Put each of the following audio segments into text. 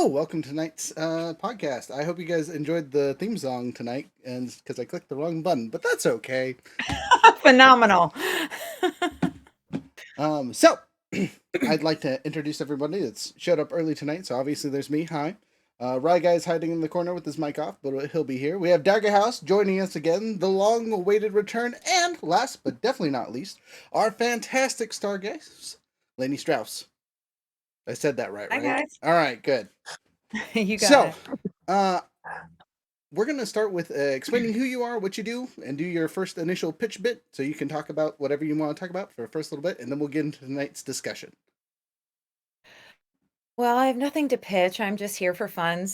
Hello, welcome to tonight's podcast. I hope you guys enjoyed the theme song tonight, and because I clicked the wrong button, but that's okay. Phenomenal. So I'd like to introduce everybody that's showed up early tonight. So obviously there's me. Hi. Rye Guy's hiding in the corner with his mic off, but he'll be here. We have Dagger House joining us again, the long-awaited return, and last but definitely not least, our fantastic star guest, Lainie Strouse. I said that right, Hi, right? guys. All right, good. You got So, it. uh, we're going to start with explaining who you are, what you do, and do your first initial pitch bit so you can talk about whatever you want to talk about for the first little bit, and then we'll get into tonight's discussion. Well, I have nothing to pitch. I'm just here for fun.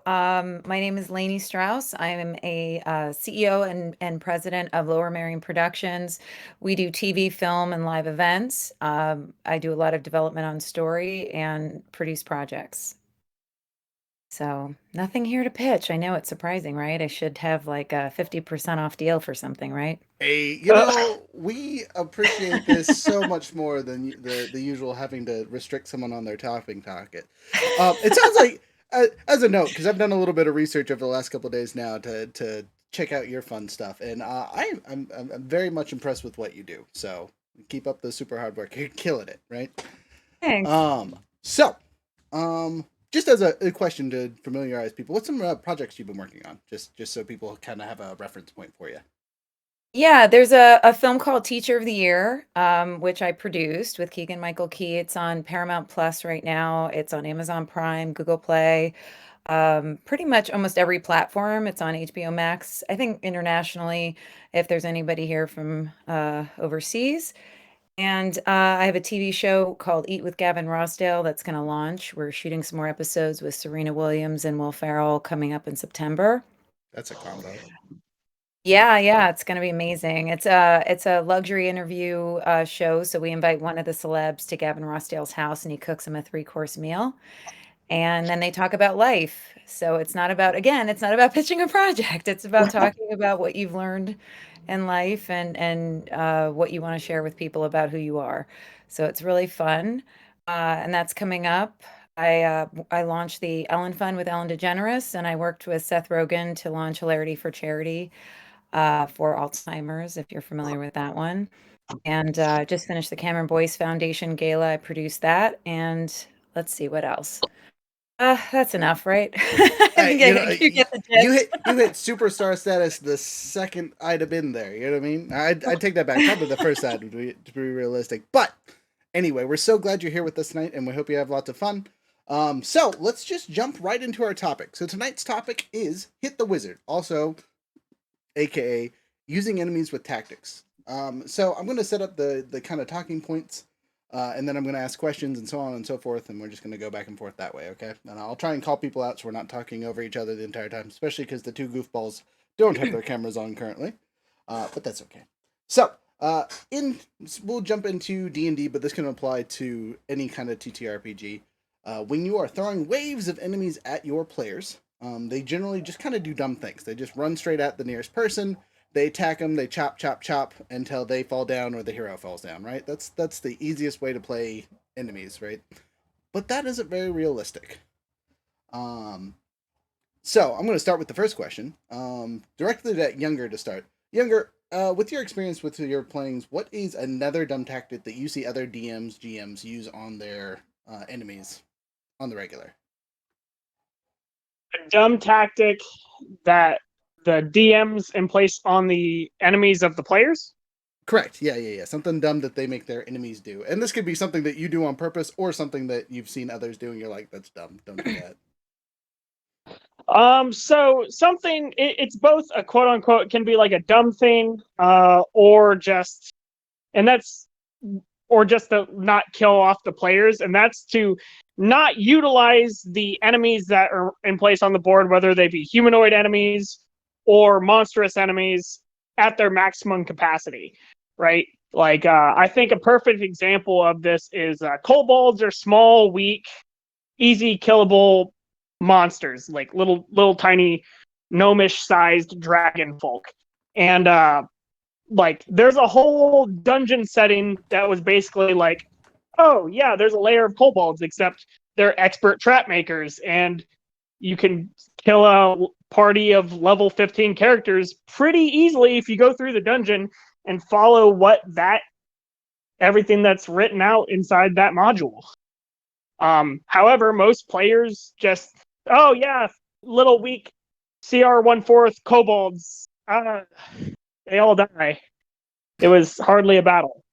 My name is Lainie Strouse. I am a CEO and president of Lower Merion Productions. We do TV, film, and live events. I do a lot of development on story and produce projects. So, nothing here to pitch. I know it's surprising, right? I should have like a 50% off deal for something, right? Hey, Uh, we appreciate this so much more than the usual having to restrict someone on their topping target. It sounds like, as a note, because I've done a little bit of research over the last couple of days now to check out your fun stuff, and I'm very much impressed with what you do. So keep up the super hard work. You're killing it, right? Thanks. So, just as a question to familiarize people, what's some projects you've been working on? Just so people kind of have a reference point for you. Yeah, there's a film called Teacher of the Year, which I produced with Keegan Michael Key. It's on Paramount Plus right now. It's on Amazon Prime, Google Play, pretty much almost every platform. It's on HBO Max. I think internationally, if there's anybody here from overseas. And I have a TV show called Eat with Gavin Rossdale that's going to launch. We're shooting some more episodes with Serena Williams and Will Ferrell coming up in September. That's a combo. Yeah, it's gonna be amazing. It's a luxury interview show. So we invite one of the celebs to Gavin Rossdale's house and he cooks him a three-course meal. And then they talk about life. So it's not about pitching a project. It's about talking about what you've learned in life and what you want to share with people about who you are. So it's really fun. And that's coming up. I launched the Ellen Fund with Ellen DeGeneres, and I worked with Seth Rogen to launch Hilarity for Charity for Alzheimer's, if you're familiar with that one. And just finished the Cameron Boyce Foundation Gala. I produced that. And let's see what else. That's enough, right? I think you get the gist. You hit superstar status the second item in there. You know what I mean? I'd take that back. Probably the first item to be realistic. But anyway, we're so glad you're here with us tonight, and we hope you have lots of fun. So let's just jump right into our topic. So tonight's topic is Hit the Wizard, also aka using enemies with tactics. So I'm going to set up the kind of talking points, and then I'm going to ask questions and so on and so forth, and we're just going to go back and forth that way, okay? And I'll try and call people out so we're not talking over each other the entire time, especially because the two goofballs don't have their cameras on currently, but that's okay. So, we'll jump into D&D, but this can apply to any kind of TTRPG. When you are throwing waves of enemies at your players, they generally just kind of do dumb things. They just run straight at the nearest person. They attack them. They chop, chop, chop until they fall down or the hero falls down. Right? That's the easiest way to play enemies. Right? But that isn't very realistic. So I'm going to start with the first question. Directly to Younger to start. Younger, with your experience with your playings, what is another dumb tactic that you see other DMs, GMs use on their enemies on the regular? a dumb tactic that the DMs in place on the enemies of the players. Correct. Yeah. Something dumb that they make their enemies do. And this could be something that you do on purpose or something that you've seen others do and you're like, that's dumb. Don't do that. So something it's both a quote unquote can be like a dumb thing, or just and that's or just to not kill off the players, and that's to not utilize the enemies that are in place on the board, whether they be humanoid enemies or monstrous enemies, at their maximum capacity, right? Like, I think a perfect example of this is kobolds are small, weak, easy killable monsters, like little tiny gnomish sized dragon folk. And like there's a whole dungeon setting that was basically like, oh yeah, there's a layer of kobolds, except they're expert trap makers, and you can kill a party of level 15 characters pretty easily if you go through the dungeon and follow everything that's written out inside that module. However, most players just, oh yeah, little weak CR 1/4 kobolds, they all die. It was hardly a battle.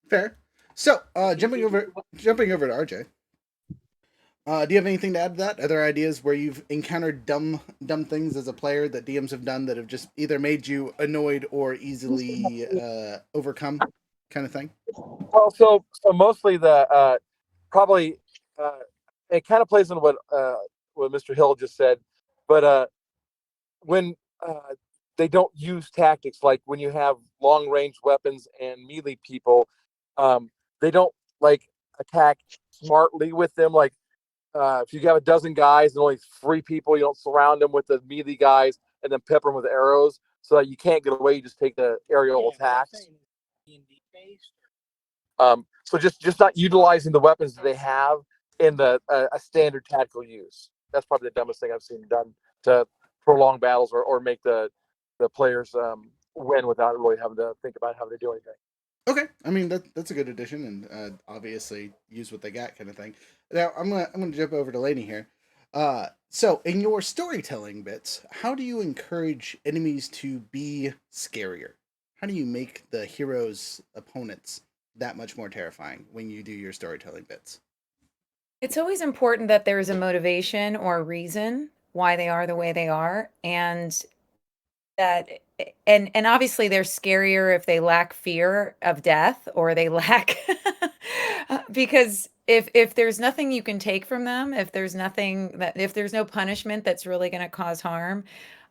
Fair. So, jumping over to RJ. Do you have anything to add to that? Other ideas where you've encountered dumb things as a player that DMs have done that have just either made you annoyed or easily overcome, kind of thing? Well, so mostly the probably it kind of plays into what Mr. Hill just said, but when they don't use tactics, like when you have long range weapons and melee people, they don't like attack smartly with them. Like if you have a dozen guys and only 3 people, you don't surround them with the melee guys and then pepper them with arrows so that you can't get away. You just take the aerial attacks. So just not utilizing the weapons that they have in the a standard tactical use. That's probably the dumbest thing I've seen done to prolong battles or make the players win without really having to think about how they do anything. Okay, I mean that's a good addition, and obviously use what they got, kind of thing. Now I'm gonna jump over to Lainie here. So in your storytelling bits, how do you encourage enemies to be scarier? How do you make the hero's opponents that much more terrifying when you do your storytelling bits? It's always important that there is a motivation or a reason why they are the way they are, and that and obviously they're scarier if they lack fear of death or they lack because if there's nothing you can take from them, if there's no punishment that's really going to cause harm,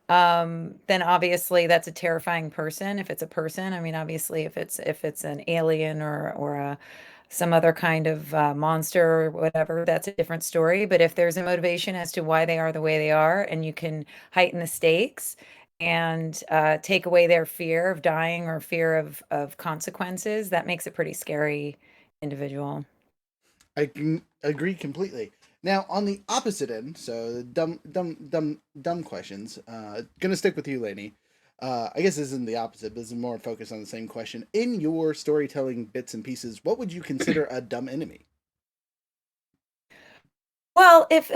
then obviously that's a terrifying person. If it's a person, I mean, obviously if it's an alien or some other kind of monster or whatever, that's a different story. But if there's a motivation as to why they are the way they are, and you can heighten the stakes and take away their fear of dying or fear of consequences, that makes a pretty scary individual. I can agree completely. Now, on the opposite end, so the dumb questions. Gonna stick with you, Lainie. I guess this isn't the opposite, but this is more focused on the same question. In your storytelling bits and pieces, what would you consider a dumb enemy? Well, if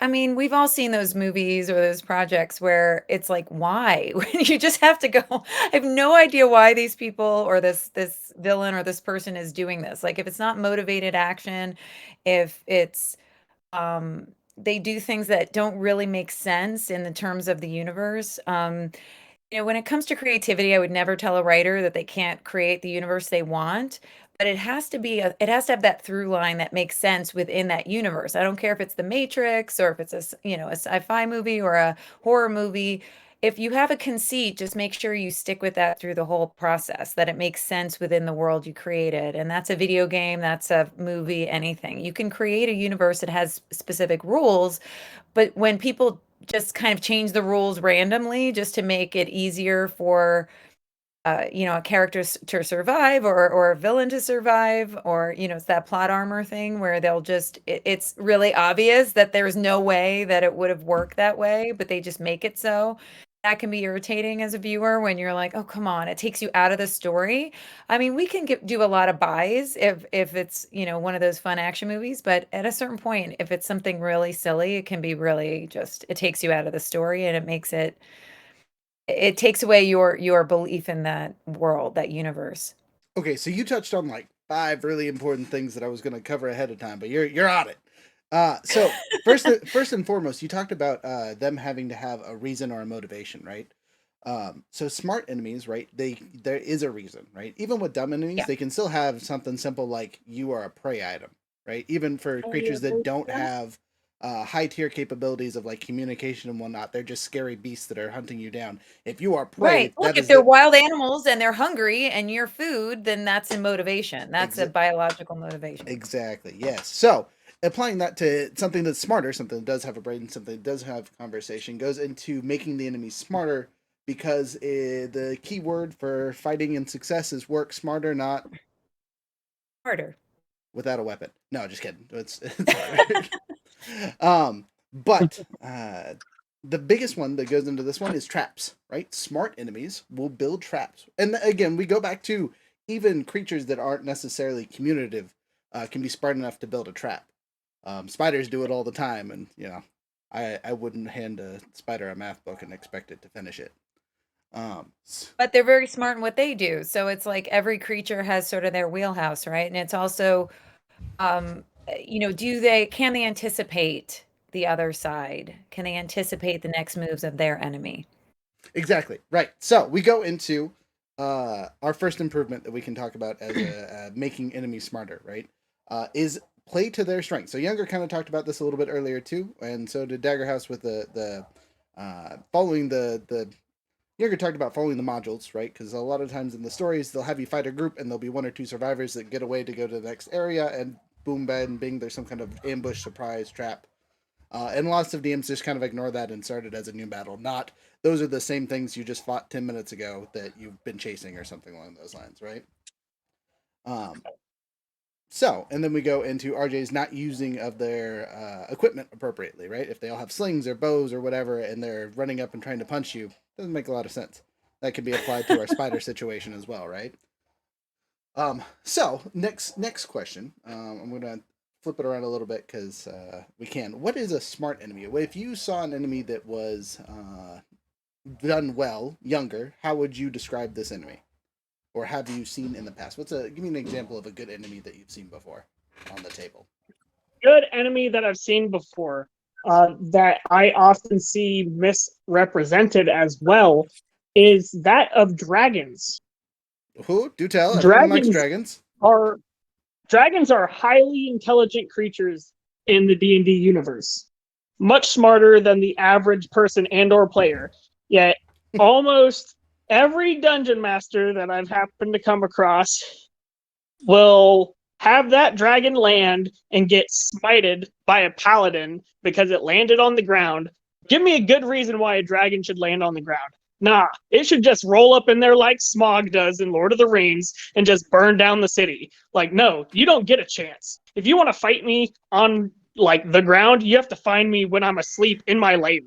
I mean, we've all seen those movies or those projects where it's like, why? When you just have to go, I have no idea why these people or this villain or this person is doing this. Like if it's not motivated action, if it's they do things that don't really make sense in the terms of the universe. When it comes to creativity, I would never tell a writer that they can't create the universe they want, but it has to have that through line that makes sense within that universe. I don't care if it's The Matrix or if it's a sci-fi movie or a horror movie. If you have a conceit, just make sure you stick with that through the whole process, that it makes sense within the world you created. And that's a video game, that's a movie, anything. You can create a universe that has specific rules, but when people just kind of change the rules randomly just to make it easier for a character to survive or a villain to survive, or it's that plot armor thing where it's really obvious that there's no way that it would have worked that way, but they just make it so. That can be irritating as a viewer when you're like, oh, come on, it takes you out of the story. I mean, we can do a lot of buys if it's one of those fun action movies, but at a certain point, if it's something really silly, it can be really just, it takes you out of the story, and it takes away your belief in that world, that universe. Okay, so you touched on like 5 really important things that I was going to cover ahead of time, but you're on it. So first and foremost, you talked about them having to have a reason or a motivation, right? So smart enemies, right? There is a reason, right? Even with dumb enemies, Yeah. they can still have something simple like you are a prey item, right? Even for creatures that don't have high tier capabilities of like communication and whatnot, they're just scary beasts that are hunting you down. If you are prey, Right. Look, that if is they're the wild animals and they're hungry and you're food, then that's a motivation. That's a biological motivation. exactly, yes. So applying that to something that's smarter, something that does have a brain, something that does have conversation, goes into making the enemy smarter because the key word for fighting and success is work smarter, not Harder. without a weapon. No, just kidding. It's hard. But the biggest one that goes into this one is traps, right? Smart enemies will build traps. And again, we go back to even creatures that aren't necessarily communicative can be smart enough to build a trap. Spiders do it all the time, and I wouldn't hand a spider a math book and expect it to finish it. But they're very smart in what they do. So it's like every creature has sort of their wheelhouse, right? And it's also, can they anticipate the other side? Can they anticipate the next moves of their enemy? Exactly. Right. So we go into our first improvement that we can talk about as making enemies smarter, right? Is play to their strength. So Younger kind of talked about this a little bit earlier too, and so did Daggerhouse with the following the Younger talked about following the modules, right? Because a lot of times in the stories they'll have you fight a group and there'll be one or two survivors that get away to go to the next area, and boom, bang, bing, there's some kind of ambush, surprise, trap. And lots of DMs just kind of ignore that and start it as a new battle. Not those are the same things you just fought 10 minutes ago that you've been chasing or something along those lines, right? And then we go into RJ's not using of their equipment appropriately, right? If they all have slings or bows or whatever and they're running up and trying to punch you, doesn't make a lot of sense. That could be applied to our spider situation as well, right? So next question. I'm gonna flip it around a little bit because we can. What is a smart enemy? If you saw an enemy that was done well, Younger, how would you describe this enemy? Or have you seen in the past? Give me an example of a good enemy that you've seen before on the table. Good enemy that I've seen before, that I often see misrepresented as well, is that of dragons. Who? Do tell. Everyone likes dragons. Dragons are highly intelligent creatures in the D&D universe, much smarter than the average person and or player. Yet almost every dungeon master that I've happened to come across will have that dragon land and get smited by a paladin because it landed on the ground. Give me a good reason why a dragon should land on the ground. Nah, it should just roll up in there like Smaug does in Lord of the Rings and just burn down the city. Like, no, you don't get a chance. If you want to fight me on like the ground, you have to find me when I'm asleep in my lair.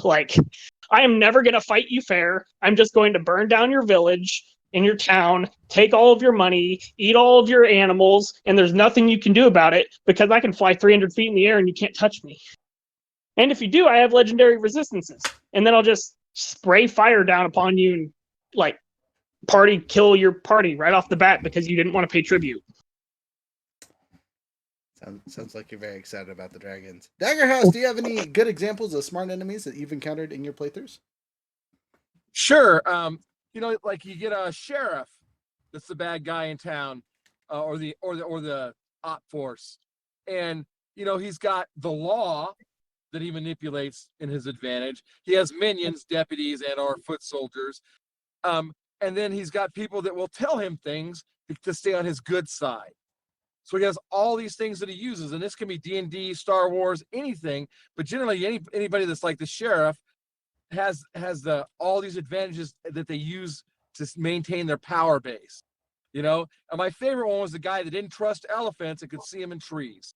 Like, I am never going to fight you fair. I'm just going to burn down your village in your town, take all of your money, eat all of your animals, and there's nothing you can do about it because I can fly 300 feet in the air and you can't touch me. And if you do, I have legendary resistances. And then I'll just spray fire down upon you and like kill your party right off the bat because you didn't want to pay tribute. Sounds like you're very excited about the dragons. Daggerhouse, do you have any good examples of smart enemies that you've encountered in your playthroughs? Sure. Like you get a sheriff that's the bad guy in town, or the op force, and he's got the law that he manipulates in his advantage. He has minions, deputies, and or foot soldiers, and then he's got people that will tell him things to stay on his good side. So he has all these things that he uses, and this can be D&D, Star Wars, anything. But generally, anybody that's like the sheriff has all these advantages that they use to maintain their power base. And my favorite one was the guy that didn't trust elephants and could see them in trees.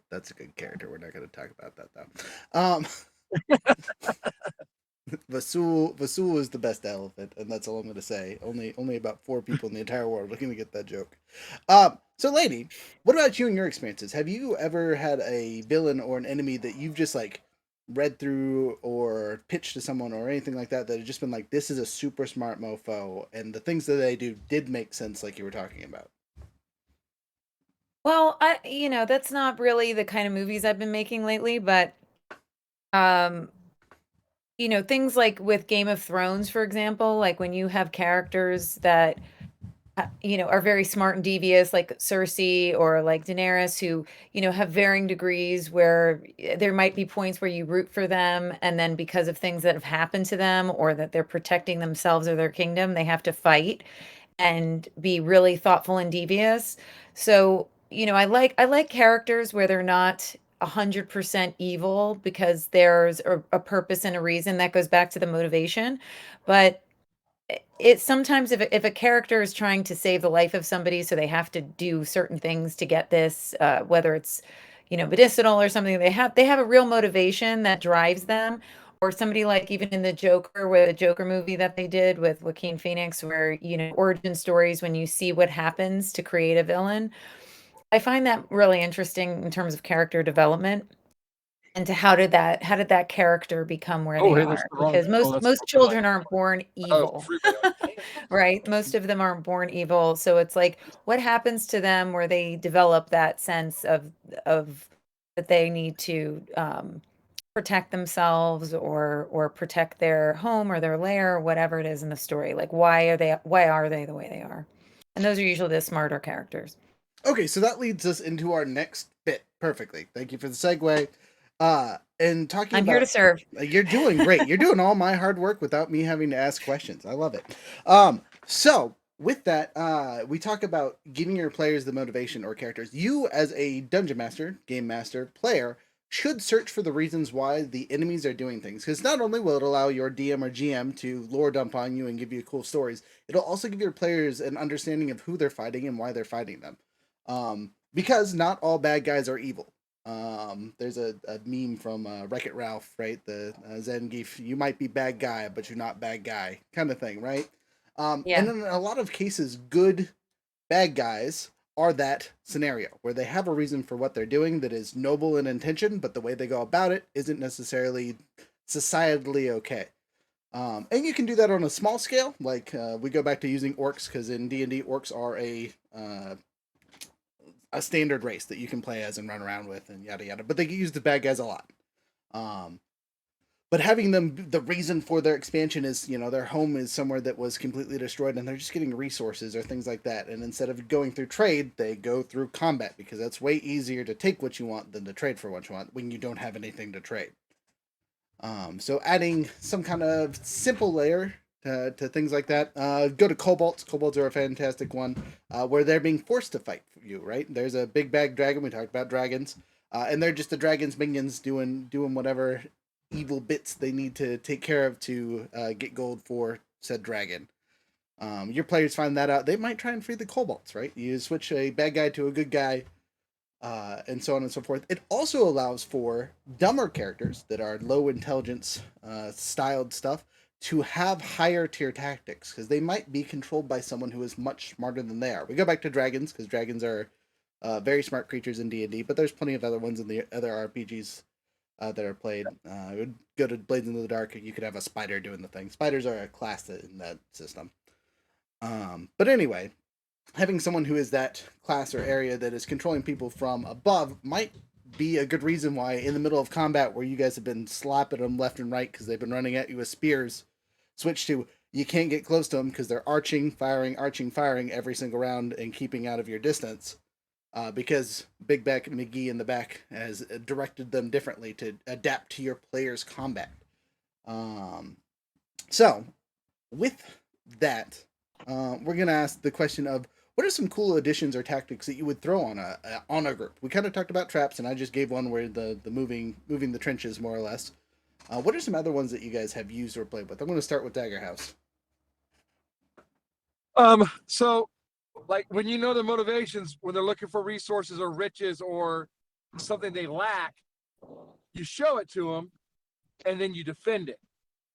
That's a good character. We're not going to talk about that though. Vasul is the best elephant, and that's all I'm going to say. Only about 4 people in the entire world are going to get that joke. So, Lainie, what about you and your experiences? Have you ever had a villain or an enemy that you've just like read through or pitched to someone or anything like that that have just been like, this is a super smart mofo, and the things that they do did make sense, like you were talking about? Well, that's not really the kind of movies I've been making lately, but things like with Game of Thrones, for example, like when you have characters that are very smart and devious, like Cersei or like Daenerys, who, have varying degrees where there might be points where you root for them. And then because of things that have happened to them or that they're protecting themselves or their kingdom, they have to fight and be really thoughtful and devious. So, I like characters where they're not 100% evil because there's a purpose and a reason that goes back to the motivation. But it's sometimes if a character is trying to save the life of somebody, so they have to do certain things to get this, whether it's, medicinal or something, they have a real motivation that drives them. Or somebody like even in the Joker, where the Joker movie that they did with Joaquin Phoenix, where, origin stories, when you see what happens to create a villain. I find that really interesting in terms of character development. And to how did that character become where Oh, they hey, that's are? the wrong. Because most Oh, that's most children aren't born evil, freeway. right? Most of them aren't born evil. So it's like, what happens to them where they develop that sense of that they need to protect themselves or protect their home or their lair or whatever it is in the story. Like, why are they the way they are? And those are usually the smarter characters. Okay, so that leads us into our next bit perfectly. Thank you for the segue. And talking I'm here to about, serve. you're doing great. You're doing all my hard work without me having to ask questions. I love it. So with that, we talk about giving your players the motivation or characters. You, as a dungeon master, game master, player, should search for the reasons why the enemies are doing things. Because not only will it allow your DM or GM to lore dump on you and give you cool stories, it'll also give your players an understanding of who they're fighting and why they're fighting them. Because not all bad guys are evil. There's a meme from Wreck-It Ralph, right? The Zangief, you might be bad guy, but you're not bad guy, kind of thing, right? And Yeah. in a lot of cases, good bad guys are that scenario where they have a reason for what they're doing that is noble in intention, but the way they go about it isn't necessarily societally okay. And you can do that on a small scale, like we go back to using orcs, because in D&D, orcs are a standard race that you can play as and run around with and yada yada. But they get used the bad guys a lot. But having them, the reason for their expansion is, their home is somewhere that was completely destroyed and they're just getting resources or things like that. And instead of going through trade, they go through combat because that's way easier to take what you want than to trade for what you want when you don't have anything to trade. So adding some kind of simple layer to things like that. Go to kobolds. Kobolds are a fantastic one, where they're being forced to fight for you, right? There's a big bag dragon. We talked about dragons, and they're just the dragon's minions doing whatever evil bits they need to take care of to get gold for said dragon. Your players find that out. They might try and free the kobolds, right? You switch a bad guy to a good guy, and so on and so forth. It also allows for dumber characters that are low intelligence styled stuff to have higher tier tactics because they might be controlled by someone who is much smarter than they are. We go back to dragons because dragons are very smart creatures in D&D, but there's plenty of other ones in the other RPGs that are played. Would go to Blades into the Dark. You could have a spider doing the thing. Spiders are a class in that system. But anyway, having someone who is that class or area that is controlling people from above might be a good reason why in the middle of combat where you guys have been slapping them left and right because they've been running at you with spears, switch to you can't get close to them because they're arching, firing every single round and keeping out of your distance, because Big Back McGee in the back has directed them differently to adapt to your player's combat. So with that, we're gonna ask the question of what are some cool additions or tactics that you would throw on a group? We kind of talked about traps, and I just gave one where the moving the trenches more or less. What are some other ones that you guys have used or played with? I'm going to start with Dagger House. So, like when you know their motivations when they're looking for resources or riches or something they lack, you show it to them, and then you defend it.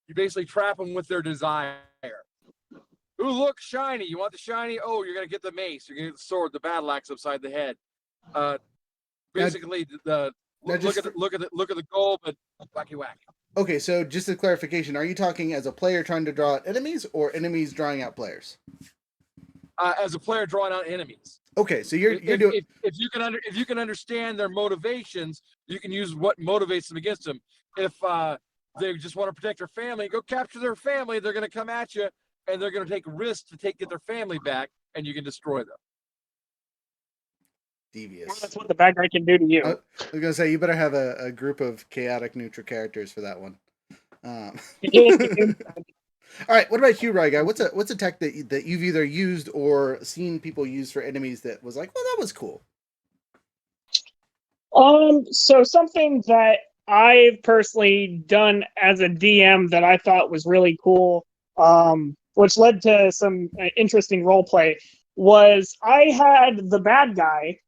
You basically trap them with their desire. Ooh, look, shiny. You want the shiny? Oh, you're gonna get the mace. You're gonna get the sword, the battle axe upside the head. Basically, look at the goal, but wacky whack. Okay, so just a clarification: are you talking as a player trying to draw out enemies, or enemies drawing out players? As a player drawing out enemies. Okay, so you're doing. If you can understand their motivations, you can use what motivates them against them. If they just want to protect their family, go capture their family. They're going to come at you, and they're going to take risks to get their family back, and you can destroy them. Devious. Well, that's what the bad guy can do to you. I was gonna say you better have a group of chaotic neutral characters for that one. All right, what about you, Rye Guy? What's a tech that you've either used or seen people use for enemies that was like, well, that was cool? So something that I've personally done as a DM that I thought was really cool. which led to some interesting role play, was I had the bad guy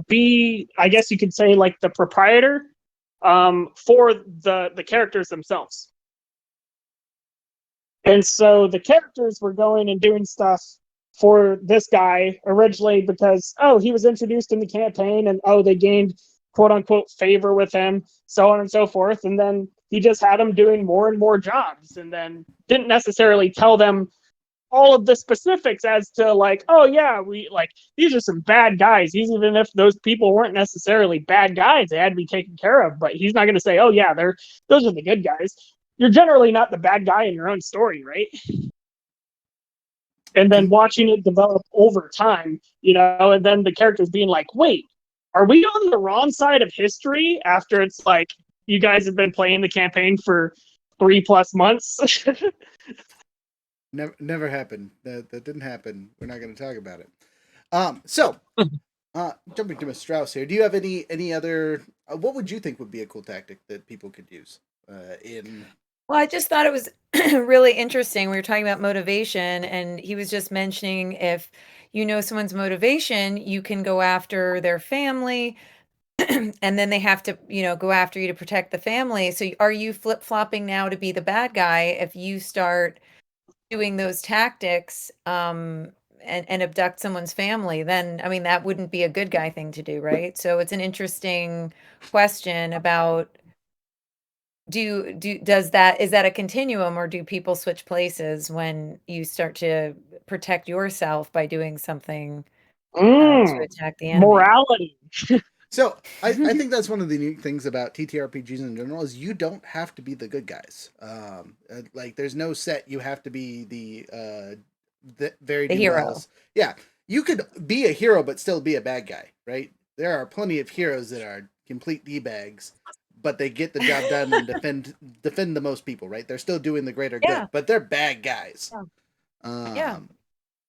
be, I guess you could say, like the proprietor for the characters themselves. And so the characters were going and doing stuff for this guy originally because, oh, he was introduced in the campaign and, oh, they gained quote unquote favor with him, so on and so forth. And then he just had them doing more and more jobs and then didn't necessarily tell them all of the specifics as to like, oh yeah, we like these are some bad guys. Even if those people weren't necessarily bad guys, they had to be taken care of. But he's not going to say, oh yeah, those are the good guys. You're generally not the bad guy in your own story, right? And then watching it develop over time, and then the characters being like, wait, are we on the wrong side of history after it's like you guys have been playing the campaign for 3+ months? Never happened. That didn't happen. We're not going to talk about it. So jumping to Ms. Strouse here, do you have any other? What would you think would be a cool tactic that people could use in? Well, I just thought it was really interesting. We were talking about motivation, and he was just mentioning if you know someone's motivation, you can go after their family, and then they have to, go after you to protect the family. So are you flip-flopping now to be the bad guy if you start doing those tactics and abduct someone's family? Then, I mean, that wouldn't be a good guy thing to do, right? So it's an interesting question about is that a continuum, or do people switch places when you start to protect yourself by doing something to attack the enemy? Morality. So I think that's one of the unique things about TTRPGs in general is you don't have to be the good guys. Like there's no set you have to be the very The hero. Yeah, you could be a hero but still be a bad guy, right? There are plenty of heroes that are complete d-bags, but they get the job done and defend the most people, right? They're still doing the greater good, but they're bad guys. Yeah.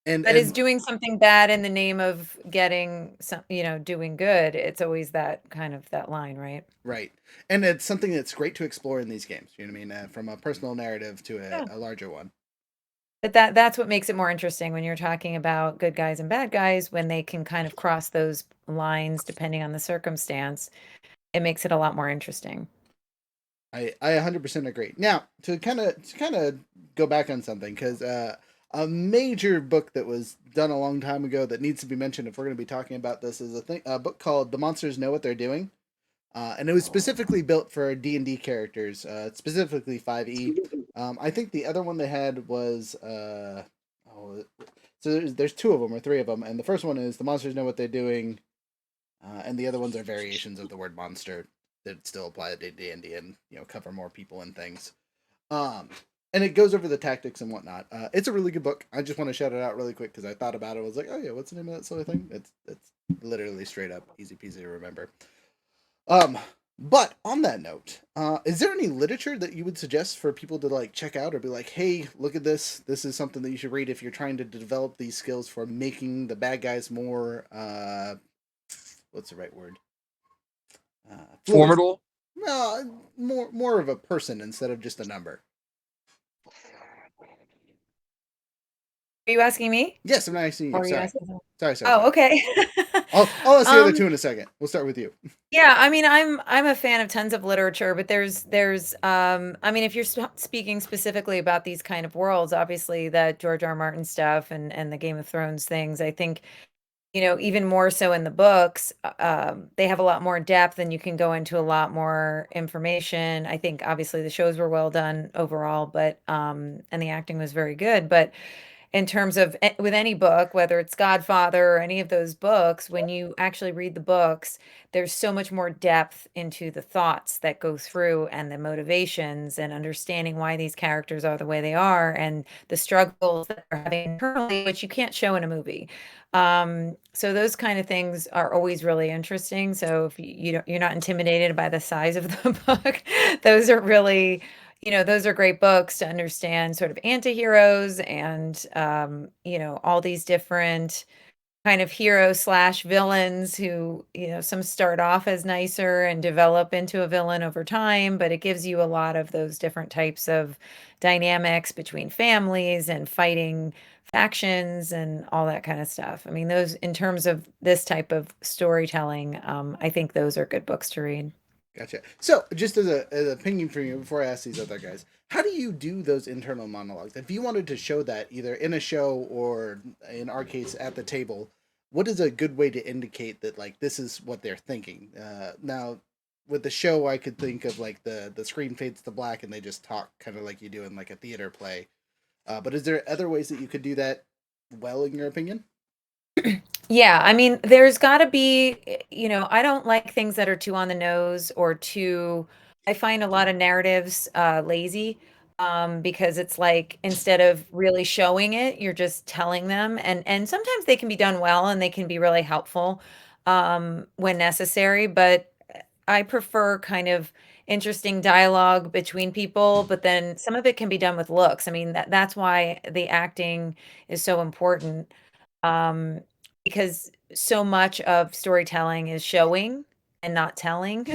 And is doing something bad in the name of getting some, doing good. It's always that kind of that line, right? Right. And it's something that's great to explore in these games. You know what I mean? From a personal narrative to a larger one. But that's what makes it more interesting when you're talking about good guys and bad guys, when they can kind of cross those lines depending on the circumstance. It makes it a lot more interesting. I 100% agree. Now, to kind of go back on something, because a major book that was done a long time ago that needs to be mentioned if we're going to be talking about this is a book called The Monsters Know What They're Doing. And it was specifically built for D&D characters, specifically 5e. I think the other one they had was... so there's two of them, or three of them, and the first one is The Monsters Know What They're Doing, and the other ones are variations of the word monster that still apply to D&D and cover more people and things. And it goes over the tactics and whatnot. It's a really good book. I just want to shout it out really quick because I thought about it. I was like, oh yeah, what's the name of that silly thing? It's literally straight up easy peasy to remember. But on that note, is there any literature that you would suggest for people to like check out or be like, hey, look at this. This is something that you should read if you're trying to develop these skills for making the bad guys more, what's the right word? Formidable? No, more of a person instead of just a number. Are you asking me? Yes, I'm not asking you. Sorry. Oh, okay. I'll ask the other two in a second. We'll start with you. Yeah, I mean, I'm a fan of tons of literature, but there's I mean, if you're speaking specifically about these kind of worlds, obviously the George R. R. Martin stuff and the Game of Thrones things, I think, even more so in the books, they have a lot more depth and you can go into a lot more information. I think obviously the shows were well done overall, but and the acting was very good, but in terms of with any book, whether it's Godfather or any of those books, when you actually read the books, there's so much more depth into the thoughts that go through and the motivations and understanding why these characters are the way they are and the struggles that they're having internally, which you can't show in a movie. So those kind of things are always really interesting. So if you're not intimidated by the size of the book, those are really those are great books to understand sort of anti-heroes and, all these different kind of hero slash villains who, some start off as nicer and develop into a villain over time, but it gives you a lot of those different types of dynamics between families and fighting factions and all that kind of stuff. I mean, those, in terms of this type of storytelling, I think those are good books to read. Gotcha. So, just as an opinion from you before I ask these other guys, how do you do those internal monologues? If you wanted to show that either in a show or in our case at the table, what is a good way to indicate that like this is what they're thinking? Now, with the show, I could think of like the screen fades to black and they just talk kind of like you do in like a theater play. But is there other ways that you could do that well, in your opinion? Yeah, I mean, there's got to be, I don't like things that are too on the nose or too, I find a lot of narratives lazy, because it's like instead of really showing it, you're just telling them, and sometimes they can be done well and they can be really helpful when necessary, but I prefer kind of interesting dialogue between people, but then some of it can be done with looks. I mean, that's why the acting is so important, um, because so much of storytelling is showing and not telling.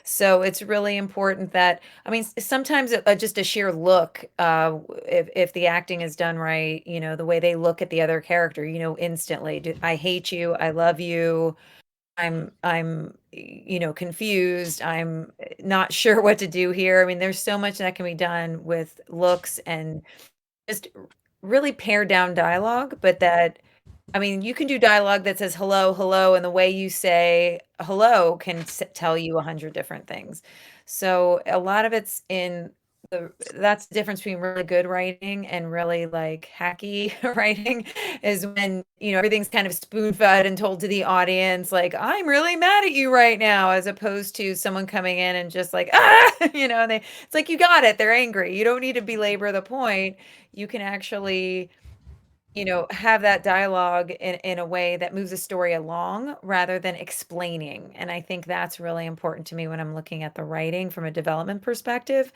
So it's really important that, I mean, sometimes just a sheer look, if the acting is done right, the way they look at the other character, instantly, I hate you, I love you, I'm confused, I'm not sure what to do here. I mean, there's so much that can be done with looks and just really pared down dialogue, but that, I mean, you can do dialogue that says hello, hello, and the way you say hello can tell you 100 different things. So a lot of it's in that's the difference between really good writing and really like hacky writing, is when, everything's kind of spoon fed and told to the audience, like, I'm really mad at you right now, as opposed to someone coming in and just like, and it's like, you got it. They're angry. You don't need to belabor the point. You can actually, have that dialogue in a way that moves the story along rather than explaining. And I think that's really important to me when I'm looking at the writing from a development perspective,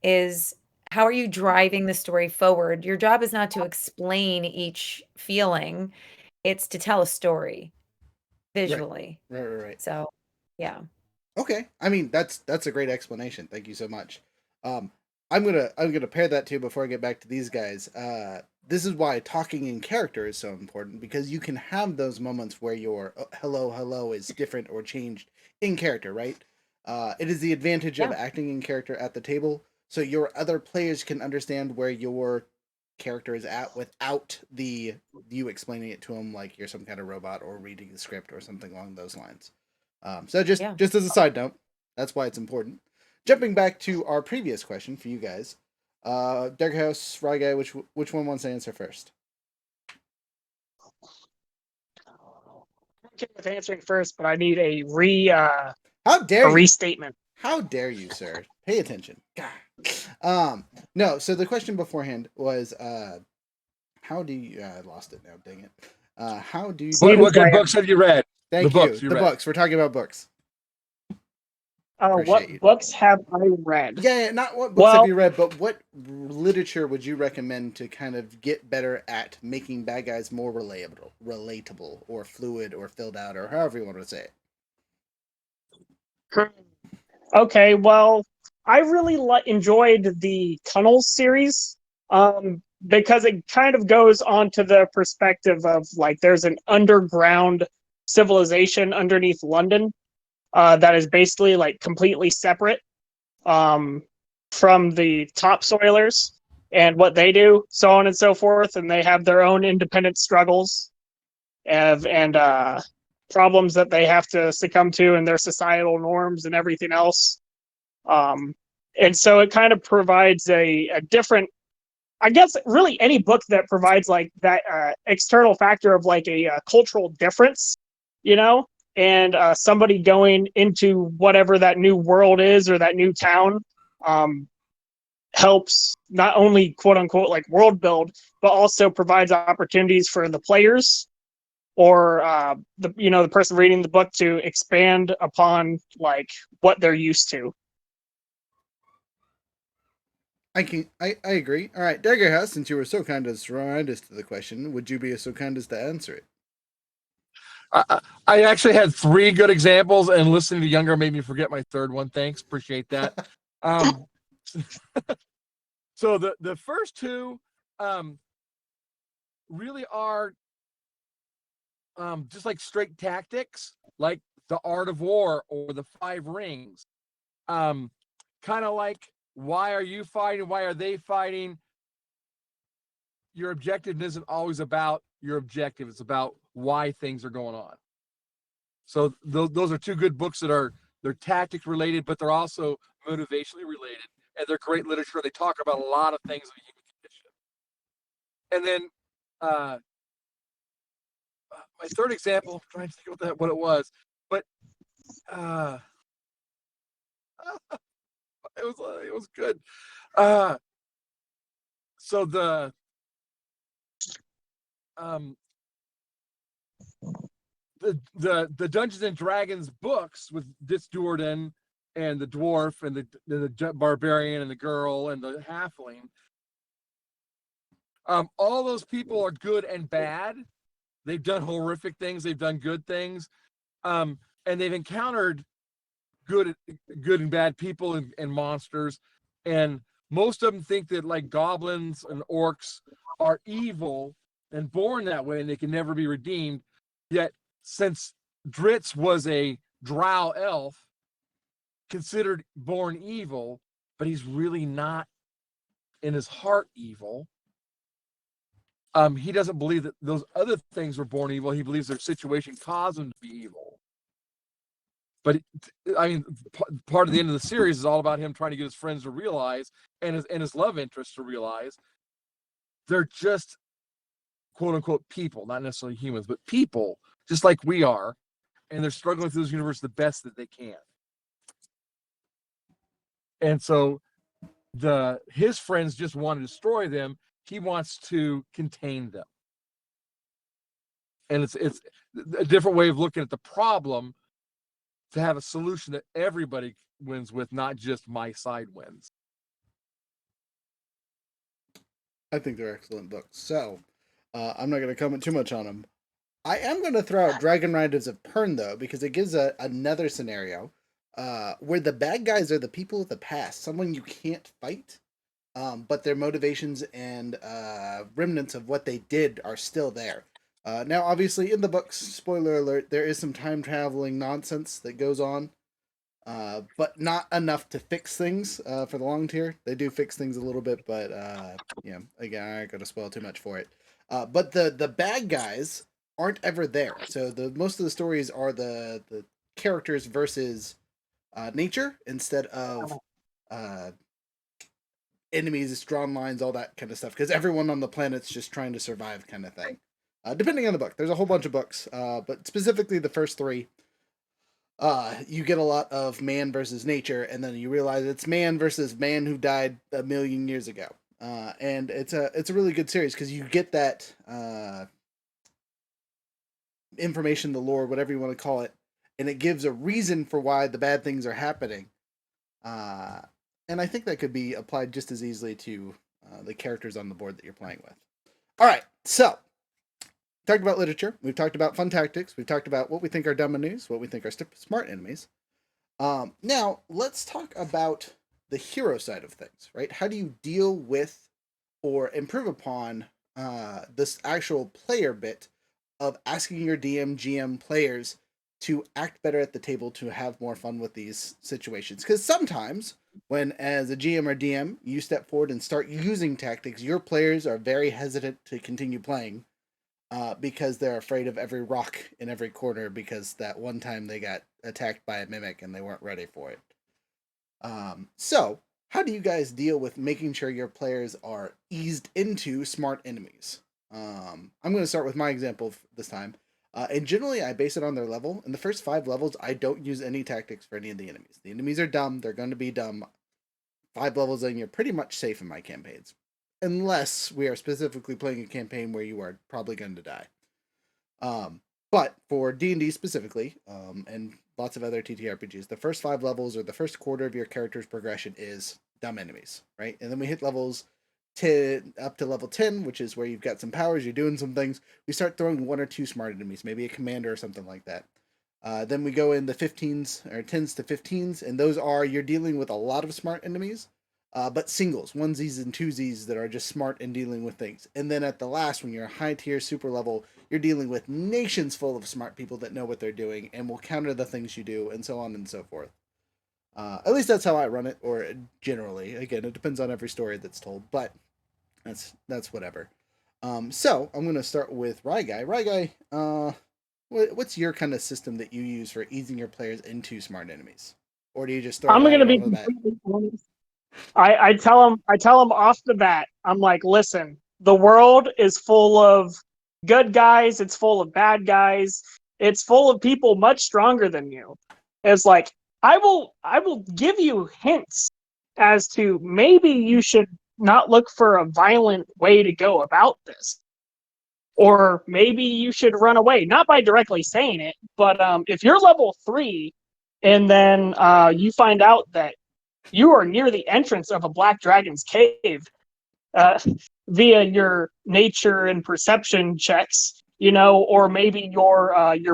is how are you driving the story forward? Your job is not to explain each feeling, it's to tell a story Right. visually. Right. So, yeah. Okay, I mean that's a great explanation. Thank you so much. Um, I'm gonna pair that too before I get back to these guys. This is why talking in character is so important, because you can have those moments where your hello is different or changed in character, right? It is the advantage of Yeah. acting in character at the table, so your other players can understand where your character is at without the you explaining it to them like you're some kind of robot or reading the script or something along those lines. So Yeah. just as a side note, that's why it's important. Jumping back to our previous question for you guys, Dark House, Fry Guy, which one wants to answer first? I'm okay with answering first, but I need a How dare you? restatement. How dare you, sir? Pay attention. God. No. So the question beforehand was, how do you? I lost it now. Dang it. How do you? What good books have you read? Thank The you. books you The read. books. We're talking about books. Appreciate What you. books have I read? Yeah, not what books have you read, but what literature would you recommend to kind of get better at making bad guys more relatable, or fluid, or filled out, or however you want to say it? Okay, well, I really enjoyed the Tunnels series, because it kind of goes on to the perspective of like there's an underground civilization underneath London, that is basically like completely separate, um, from the topsoilers and what they do, so on and so forth, and they have their own independent struggles and problems that they have to succumb to, and their societal norms and everything else. Um, and so it kind of provides a different, I guess, really any book that provides like that external factor of like a cultural difference, you know, and somebody going into whatever that new world is or that new town, um, helps not only quote unquote like world build, but also provides opportunities for the players or the person reading the book to expand upon like what they're used to. I agree. All right, Dagger House, since you were so kind as to remind us to the question, would you be so kind as to answer it? I actually had 3 good examples, and listening to Younger made me forget my third one. Thanks, appreciate that. So the first 2 really are just like straight tactics, like the Art of War or the 5 Rings. Kind of like, why are you fighting? Why are they fighting? Your objective isn't always about your objective. It's about why things are going on. So those are 2 good books that they're tactics related, but they're also motivationally related, and they're great literature. They talk about a lot of things of the human condition. And then my third example, I'm trying to think what it was, but it was good. So the Dungeons and Dragons books with Ditz Duerden and the dwarf and the barbarian and the girl and the halfling. All those people are good and bad. They've done horrific things. They've done good things, and they've encountered good and bad people and monsters. And most of them think that like goblins and orcs are evil and born that way, and they can never be redeemed. Yet, since Dritz was a drow elf, considered born evil, but he's really not in his heart evil. He doesn't believe that those other things were born evil. He believes their situation caused them to be evil. But I mean, part of the end of the series is all about him trying to get his friends to realize, and his love interest to realize, they're just quote unquote people, not necessarily humans, but people, just like we are, and they're struggling through this universe the best that they can. And so his friends just want to destroy them. He wants to contain them. And it's a different way of looking at the problem, to have a solution that everybody wins with, not just my side wins. I think they're excellent books. So I'm not going to comment too much on them. I am going to throw out Dragon Riders of Pern, though, because it gives another scenario where the bad guys are the people of the past, someone you can't fight, but their motivations and remnants of what they did are still there. Now, obviously, in the books, spoiler alert, there is some time traveling nonsense that goes on, but not enough to fix things for the long tier. They do fix things a little bit, but yeah, again, I ain't gonna spoil too much for it. But the bad guys aren't ever there. So most of the stories are the characters versus nature instead of enemies, drawn lines, all that kind of stuff. Because everyone on the planet's just trying to survive, kind of thing. Depending on the book, there's a whole bunch of books, but specifically the first 3. You get a lot of man versus nature, and then you realize it's man versus man who died a million years ago. And it's a really good series because you get that information, the lore, whatever you want to call it, and it gives a reason for why the bad things are happening. And I think that could be applied just as easily to the characters on the board that you're playing with. All right, so talked about literature. We've talked about fun tactics. We've talked about what we think are dumb enemies, what we think are smart enemies. Now, let's talk about the hero side of things, right? How do you deal with or improve upon this actual player bit of asking your DM, GM players to act better at the table, to have more fun with these situations? Because sometimes when, as a GM or DM, you step forward and start using tactics, your players are very hesitant to continue playing. Because they're afraid of every rock in every corner, because that one time they got attacked by a mimic and they weren't ready for it. So, how do you guys deal with making sure your players are eased into smart enemies? I'm going to start with my example this time. And generally, I base it on their level. In the first 5 levels, I don't use any tactics for any of the enemies. The enemies are dumb. They're going to be dumb. 5 levels in, you're pretty much safe in my campaigns. Unless we are specifically playing a campaign where you are probably going to die. But for D&D specifically, and lots of other TTRPGs, the first 5 levels or the first quarter of your character's progression is dumb enemies, right? And then we hit levels up to level 10, which is where you've got some powers, you're doing some things, we start throwing 1 or 2 smart enemies, maybe a commander or something like that. Then we go in the 15s or 10s to 15s, and those are you're dealing with a lot of smart enemies, but singles, onesies and twosies that are just smart and dealing with things. And then at the last, when you're a high tier super level, you're dealing with nations full of smart people that know what they're doing and will counter the things you do, and so on and so forth. At least that's how I run it, or generally. Again, it depends on every story that's told, but that's whatever. So I'm gonna start with Rye Guy. Rye Guy, what's your kind of system that you use for easing your players into smart enemies, or do you just throw I'm it going to out be on the bat? completely honest. I tell them off the bat. I'm like, listen, the world is full of good guys. It's full of bad guys. It's full of people much stronger than you. It's like I will give you hints as to maybe you should not look for a violent way to go about this, or maybe you should run away. Not by directly saying it, but if you're level 3, and then you find out that you are near the entrance of a black dragon's cave uh, via your nature and perception checks, or maybe your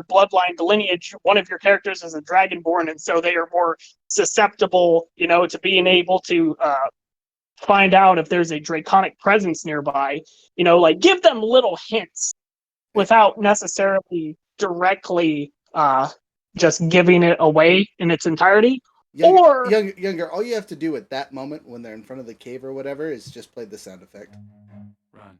bloodline, the lineage, one of your characters is a dragonborn, and so they are more susceptible, to being able to find out if there's a draconic presence nearby. Like give them little hints without necessarily directly just giving it away in its entirety. Younger, all you have to do at that moment when they're in front of the cave or whatever is just play the sound effect. Run.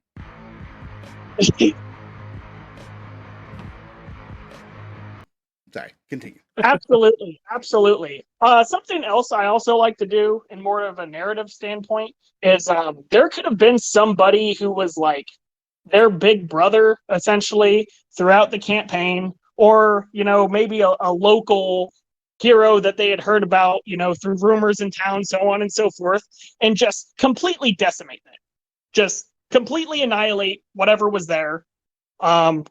Sorry, continue. Absolutely. Something else I also like to do in more of a narrative standpoint is there could have been somebody who was like their big brother, essentially, throughout the campaign, or, maybe a local hero that they had heard about, through rumors in town, so on and so forth, and just completely decimate it. Just completely annihilate whatever was there,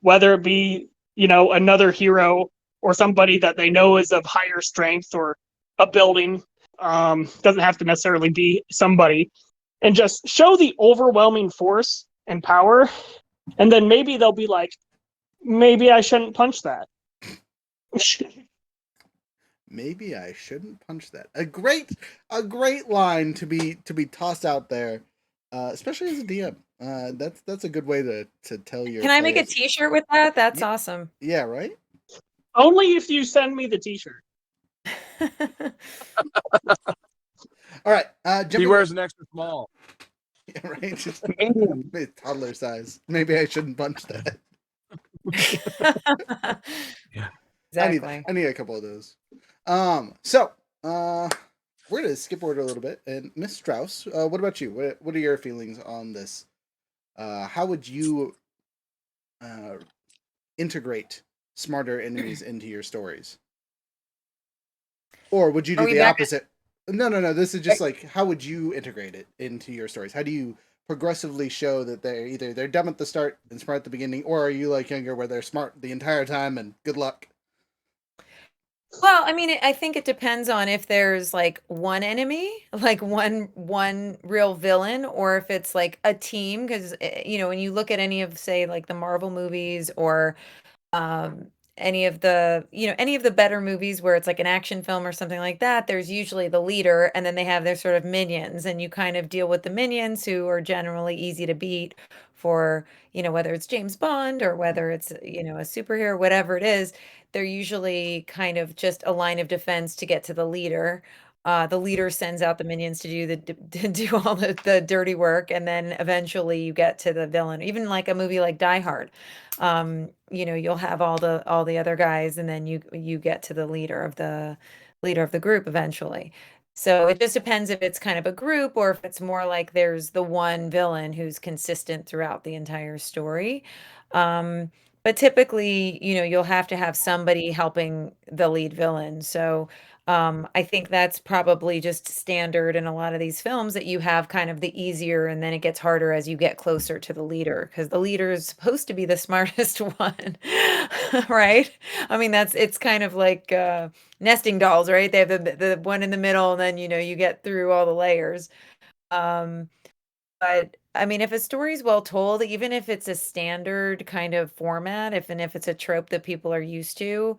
whether it be, another hero or somebody that they know is of higher strength, or a building. Doesn't have to necessarily be somebody, and just show the overwhelming force and power, and then maybe they'll be like, maybe I shouldn't punch that. Maybe I shouldn't punch that. A great line to be tossed out there, especially as a DM. That's a good way to tell your. Can I make a players. T-shirt with that? That's awesome. Yeah, right. Only if you send me the T-shirt. All right. He wears an extra small. Yeah, right. Just Medium. toddler size. Maybe I shouldn't punch that. Yeah. Exactly. I need a couple of those. So we're gonna skip order a little bit. And Miss Strouse, what about you? What are your feelings on this? How would you integrate smarter enemies into your stories? Or would you do the opposite? No. This is just like, how would you integrate it into your stories? How do you progressively show that they're dumb at the start and smart at the beginning, or are you like Younger, where they're smart the entire time and good luck? Well, I mean, I think it depends on if there's like one enemy, like one real villain, or if it's like a team. Because when you look at any of, say, like the Marvel movies, or um any of the better movies where it's like an action film or something like that, there's usually the leader, and then they have their sort of minions, and you kind of deal with the minions, who are generally easy to beat for, whether it's James Bond, or whether it's, a superhero, whatever it is. They're usually kind of just a line of defense to get to the leader. The leader sends out the minions to do to do all the dirty work, and then eventually you get to the villain. Even like a movie like Die Hard, you'll have all the other guys, and then you get to the leader of the group eventually. So it just depends if it's kind of a group, or if it's more like there's the one villain who's consistent throughout the entire story. But typically, you'll have to have somebody helping the lead villain. So I think that's probably just standard in a lot of these films, that you have kind of the easier, and then it gets harder as you get closer to the leader, because the leader is supposed to be the smartest one, right? I mean, it's kind of like nesting dolls, right? They have the one in the middle, and then you get through all the layers. Um, But I mean, if a story's well told, even if it's a standard kind of format, if it's a trope that people are used to,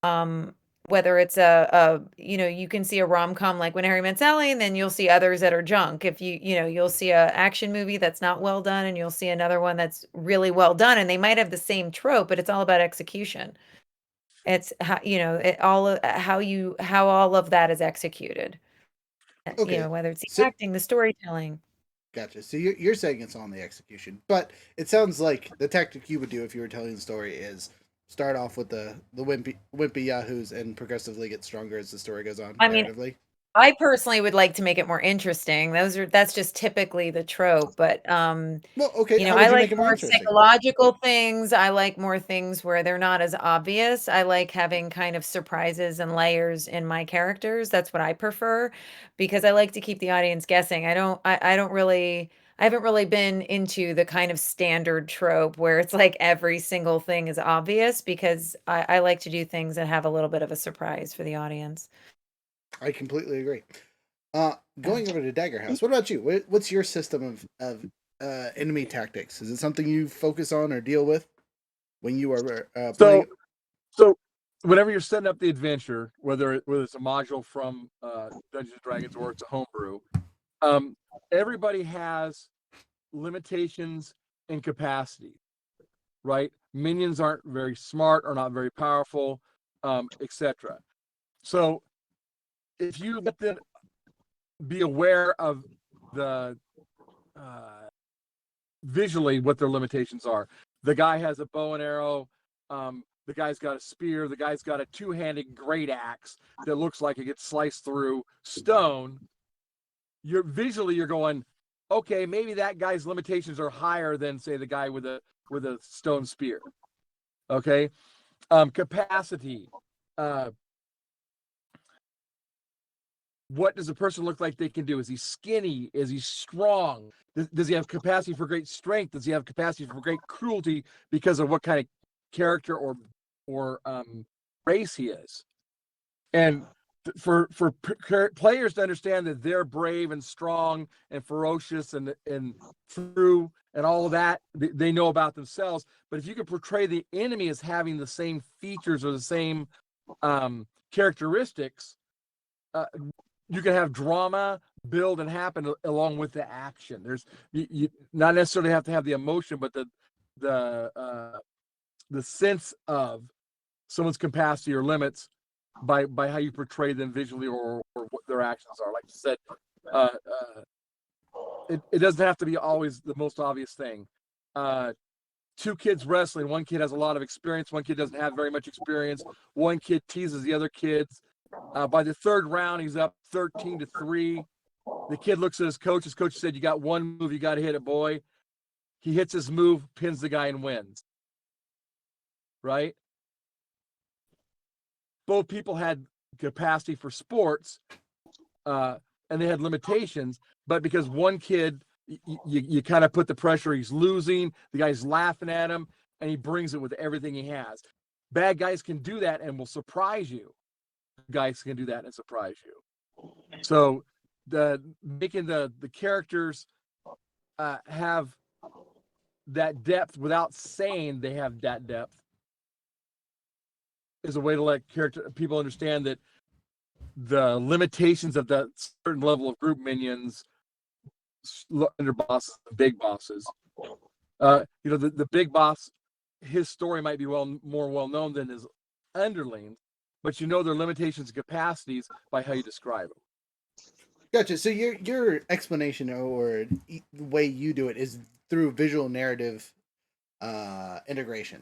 um, whether it's you can see a rom-com like When Harry Met Sally, and then you'll see others that are junk. If you'll see a action movie that's not well done, and you'll see another one that's really well done, and they might have the same trope, but it's all about execution. It's how, it all how all of that is executed. Okay, Whether it's the so acting, the storytelling. gotcha. So you're saying it's on the execution, but it sounds like the tactic you would do if you were telling the story is start off with the wimpy yahoos and progressively get stronger as the story goes on I mean, narratively. I personally would like to make it more interesting. That's just typically the trope, but Well, okay. How I would you like make it more more interesting? psychological things. I like more things where they're not as obvious. I like having kind of surprises and layers in my characters. That's what I prefer because I like to keep the audience guessing. I haven't really been into the kind of standard trope where it's like every single thing is obvious because I like to do things that have a little bit of a surprise for the audience. I completely agree. Going over to Dagger House, what about you? What's your system of enemy tactics? Is it something you focus on or deal with when you are playing? So whenever you're setting up the adventure, whether it's a module from Dungeons and Dragons or it's a homebrew, everybody has limitations and capacity, right? Minions aren't very smart or not very powerful, etc. So if you let them be aware of the visually what their limitations are. The guy has a bow and arrow. The guy's got a spear. The guy's got a two-handed great axe that looks like it gets sliced through stone. You're going, okay, maybe that guy's limitations are higher than, say, the guy with a stone spear. Okay, capacity. What does a person look like they can do? Is he skinny? Is he strong? Does he have capacity for great strength? Does he have capacity for great cruelty because of what kind of character or race he is? And for players to understand that they're brave and strong and ferocious and true and all of that, they know about themselves. But if you can portray the enemy as having the same features or the same characteristics, you can have drama build and happen along with the action. There's you not necessarily have to have the emotion, but the sense of someone's capacity or limits by how you portray them visually or what their actions are. Like you said, it doesn't have to be always the most obvious thing. Two kids wrestling. One kid has a lot of experience. One kid doesn't have very much experience. One kid teases the other kids. By the third round, he's up 13-3. The kid looks at his coach. His coach said, "You got one move. You got to hit it, boy." He hits his move, pins the guy, and wins. Right? Both people had capacity for sports, and they had limitations. But because one kid, you kind of put the pressure. He's losing. The guy's laughing at him, and he brings it with everything he has. Bad guys can do that and will surprise you. Guys can do that and surprise you. So making the characters have that depth without saying they have that depth is a way to let people understand that the limitations of that certain level of group minions under bosses, big bosses. The big boss, his story might be more well known than his underlings, but you know their limitations and capacities by how you describe them. Gotcha. So your explanation or the way you do it is through visual narrative integration.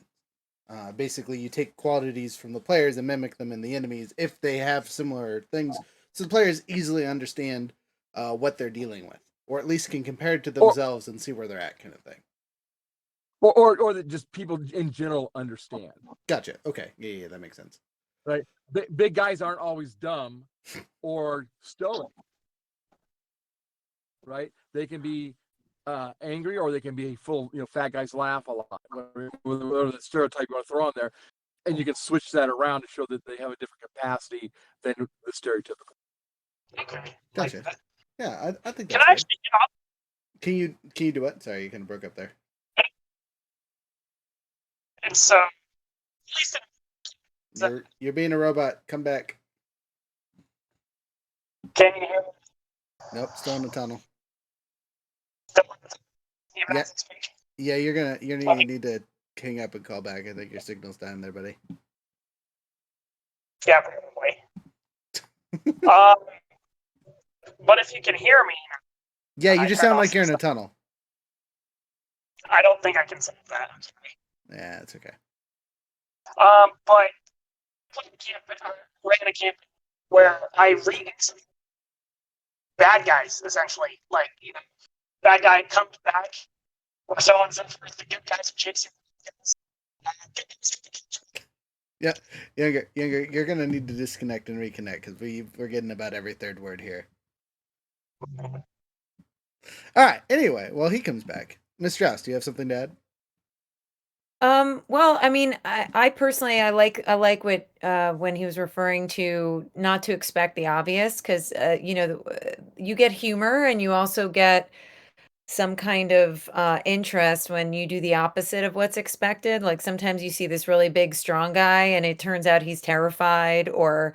Basically, you take qualities from the players and mimic them in the enemies if they have similar things, so the players easily understand what they're dealing with, or at least can compare it to themselves and see where they're at, kind of thing. Or that just people in general understand. Gotcha. Okay. Yeah, that makes sense. Right. Big guys aren't always dumb or stoic. Right. They can be angry, or they can be full. Fat guys laugh a lot. Whatever the stereotype you want to throw on there, and you can switch that around to show that they have a different capacity than the stereotypical. Okay. Gotcha. Yeah, I think Can that's I actually Can you do what? Sorry, you kind of broke up there. And so, at least You're being a robot. Come back. can you hear me? Nope, still in the tunnel. Even Yeah. as I speak? Yeah, you're gonna need to hang up and call back. I think your signal's down there, buddy. Yeah, probably. But if you can hear me, Yeah, you I just turn sound off like you're in some a tunnel. I don't think I can save that. I'm sorry. Yeah, it's okay. But ran a campaign where I read bad guys essentially, like bad guy comes back, or so on and so forth. The good guys are chasing. Yeah, younger, you're gonna need to disconnect and reconnect because we're getting about every third word here. All right. Anyway, well, he comes back. Miss Strauss, do you have something to add? Well, I mean, I personally, I like what when he was referring to not to expect the obvious, because you get humor and you also get some kind of interest when you do the opposite of what's expected. Like sometimes you see this really big, strong guy, and it turns out he's terrified, or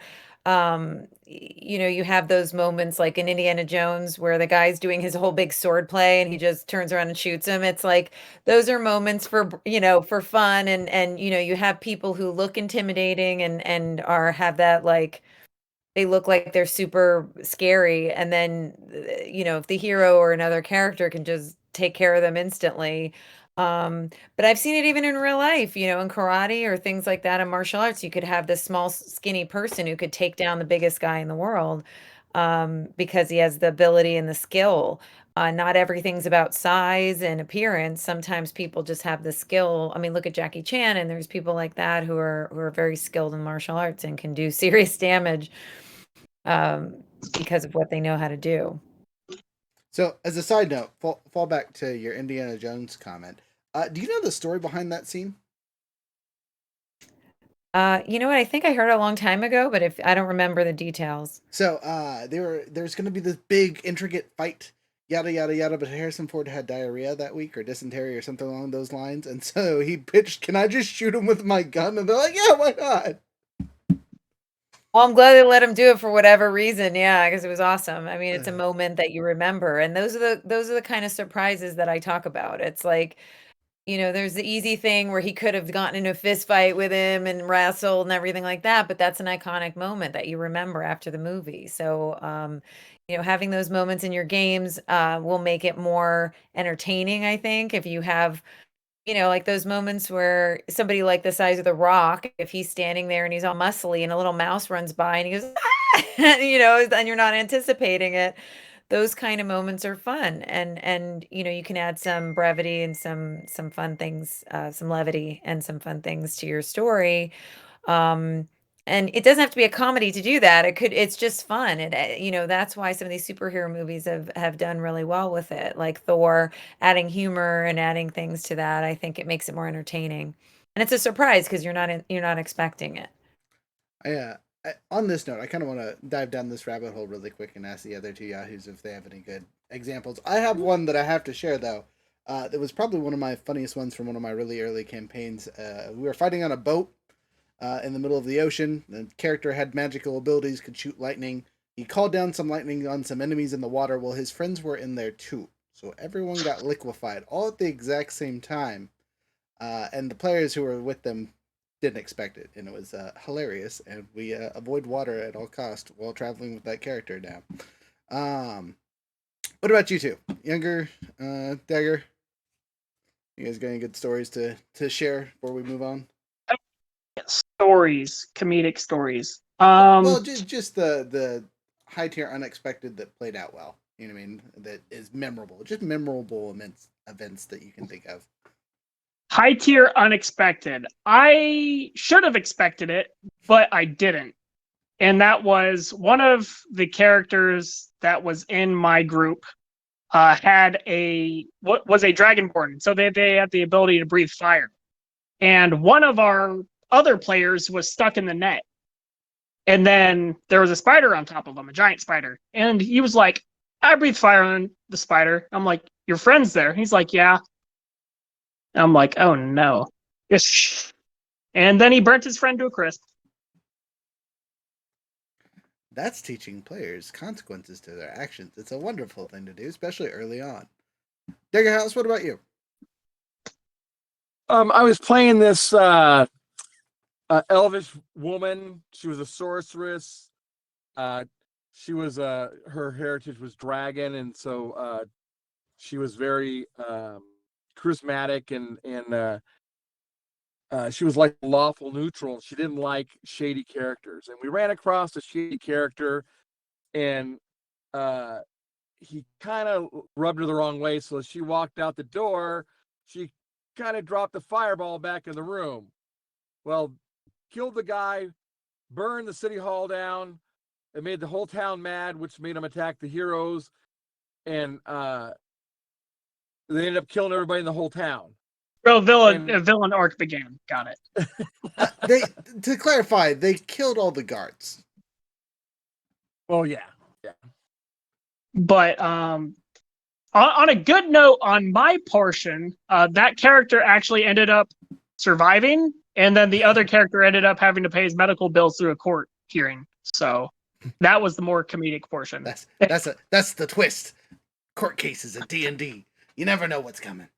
you have those moments like in Indiana Jones where the guy's doing his whole big sword play and he just turns around and shoots him. It's like those are moments for fun, and you have people who look intimidating and are have that like they look like they're super scary, and then if the hero or another character can just take care of them instantly. But I've seen it even in real life, in karate or things like that in martial arts. You could have this small skinny person who could take down the biggest guy in the world, because he has the ability and the skill. Not everything's about size and appearance. Sometimes people just have the skill. I mean, look at Jackie Chan, and there's people like that who are very skilled in martial arts and can do serious damage, because of what they know how to do. So, as a side note, fall back to your Indiana Jones comment. Do you know the story behind that scene? You know what? I think I heard it a long time ago, but if I don't remember the details. So, there's going to be this big, intricate fight, yada yada yada. But Harrison Ford had diarrhea that week, or dysentery, or something along those lines, and so he pitched, "Can I just shoot him with my gun?" And they're like, "Yeah, why not?" Well, I'm glad they let him do it for whatever reason. Yeah, because it was awesome. I mean, it's a moment that you remember, and those are the kind of surprises that I talk about. It's like, there's the easy thing where he could have gotten in a fist fight with him and wrestled and everything like that, but that's an iconic moment that you remember after the movie. So, having those moments in your games will make it more entertaining, I think. If you have, like those moments where somebody like the size of the Rock, if he's standing there and he's all muscly and a little mouse runs by and he goes, "Ah!" and you're not anticipating it. Those kind of moments are fun, and you can add some brevity and some fun things, some levity and some fun things to your story. Um, and it doesn't have to be a comedy to do that. It's just fun. And that's why some of these superhero movies have done really well with it. Like Thor, adding humor and adding things to that, I think it makes it more entertaining. And it's a surprise because you're not expecting it. On this note, I kind of want to dive down this rabbit hole really quick and ask the other two yahoos if they have any good examples. I have one that I have to share though. That was probably one of my funniest ones from one of my really early campaigns. We were fighting on a boat in the middle of the ocean. The character had magical abilities, could shoot lightning. He called down some lightning on some enemies in the water. Well, his friends were in there too, so everyone got liquefied all at the exact same time. And the players who were with them didn't expect it, and it was hilarious. And we avoid water at all cost while traveling with that character now. What about you two, younger Dagger? You guys got any good stories to share before we move on? Stories, comedic stories. Well, just the high tier unexpected that played out well. You know what I mean? That is memorable. Just memorable events that you can think of. High tier unexpected. I should have expected it, but I didn't. And that was one of the characters that was in my group had what was a dragonborn. So they had the ability to breathe fire. And one of our other players was stuck in the net. And then there was a spider on top of him, a giant spider. And he was like, "I breathe fire on the spider." I'm like, your friend's there. He's like, yeah. I'm like, oh no. Yes. And then he burnt his friend to a crisp. That's teaching players consequences to their actions. It's a wonderful thing to do, especially early on. Digger House, what about you? I was playing this elvish woman. She was a sorceress. She was her heritage was dragon, and so she was very charismatic and she was like lawful neutral. She didn't like shady characters, and we ran across a shady character, and he kind of rubbed her the wrong way. So she walked out the door. She kind of dropped the fireball back in the room. Well, killed the guy, burned the city hall down. It made the whole town mad, which made them attack the heroes, and they ended up killing everybody in the whole town. So villain arc began. Got it. They, to clarify, they killed all the guards. Oh yeah. But on a good note, on my portion, that character actually ended up surviving, and then the other character ended up having to pay his medical bills through a court hearing. So that was the more comedic portion. That's the twist. Court cases at D&D. You never know what's coming.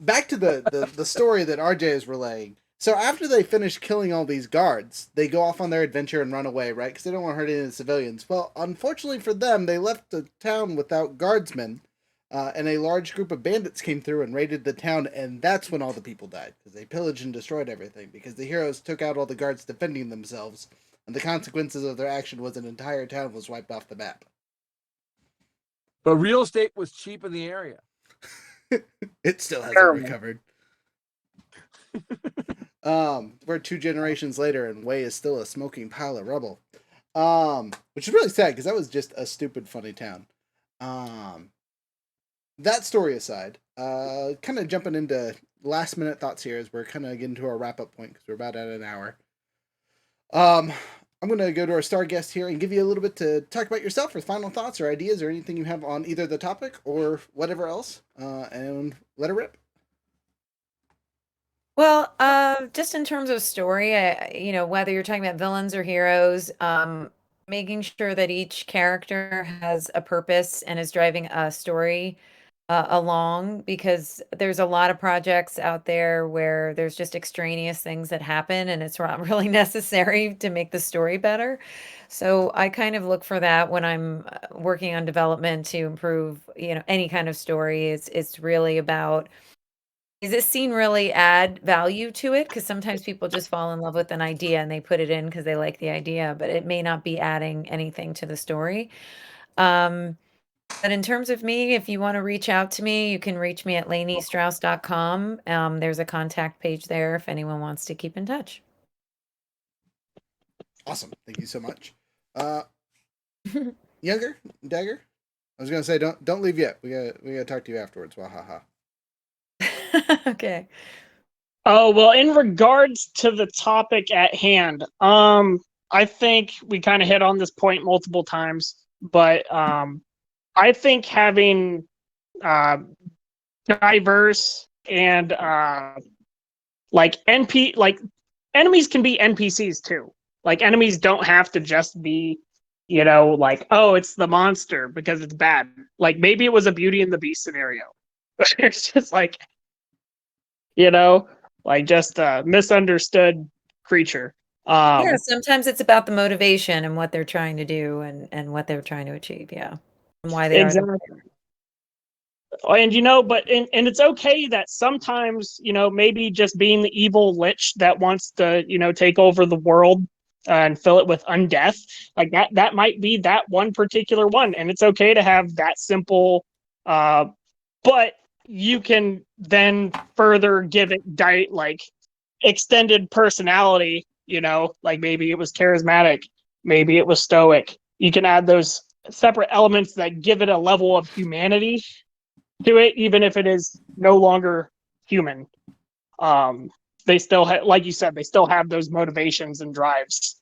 Back to the story that RJ is relaying. So after they finish killing all these guards, they go off on their adventure and run away, right? Because they don't want to hurt any of the civilians. Well, unfortunately for them, they left the town without guardsmen, and a large group of bandits came through and raided the town, and that's when all the people died, because they pillaged and destroyed everything, because the heroes took out all the guards defending themselves, and the consequences of their action was an entire town was wiped off the map. But real estate was cheap in the area. It still hasn't recovered. We're 2 generations later, and Way is still a smoking pile of rubble. Which is really sad, because that was just a stupid, funny town. That story aside, kind of jumping into last minute thoughts here as we're kind of getting to our wrap up point, because we're about at an hour. I'm going to go to our star guest here and give you a little bit to talk about yourself or final thoughts or ideas or anything you have on either the topic or whatever else, and let it rip. Well, just in terms of story, whether you're talking about villains or heroes, making sure that each character has a purpose and is driving a story along, because there's a lot of projects out there where there's just extraneous things that happen and it's not really necessary to make the story better. So I kind of look for that when I'm working on development to improve, any kind of story. It's really about, does this scene really add value to it? Because sometimes people just fall in love with an idea and they put it in because they like the idea, but it may not be adding anything to the story. But in terms of me, if you want to reach out to me, you can reach me at LainieStrouse.com. There's a contact page there if anyone wants to keep in touch. Awesome. Thank you so much. Younger Dagger? I was gonna say don't leave yet. We gotta talk to you afterwards. Wahaha. Okay. Oh, well, in regards to the topic at hand, I think we kind of hit on this point multiple times, but I think having diverse and enemies can be NPCs too. Like, enemies don't have to just be, oh, it's the monster because it's bad. Like, maybe it was a Beauty and the Beast scenario. It's just just a misunderstood creature. Yeah, sometimes it's about the motivation and what they're trying to do and what they're trying to achieve. Yeah. And why they exactly. are. And and it's okay that sometimes, maybe just being the evil lich that wants to, take over the world and fill it with undeath, like that might be that one particular one, and it's okay to have that simple, but you can then further give it extended personality, like maybe it was charismatic, maybe it was stoic. You can add those separate elements that give it a level of humanity to it, even if it is no longer human. They still have, like you said, they still have those motivations and drives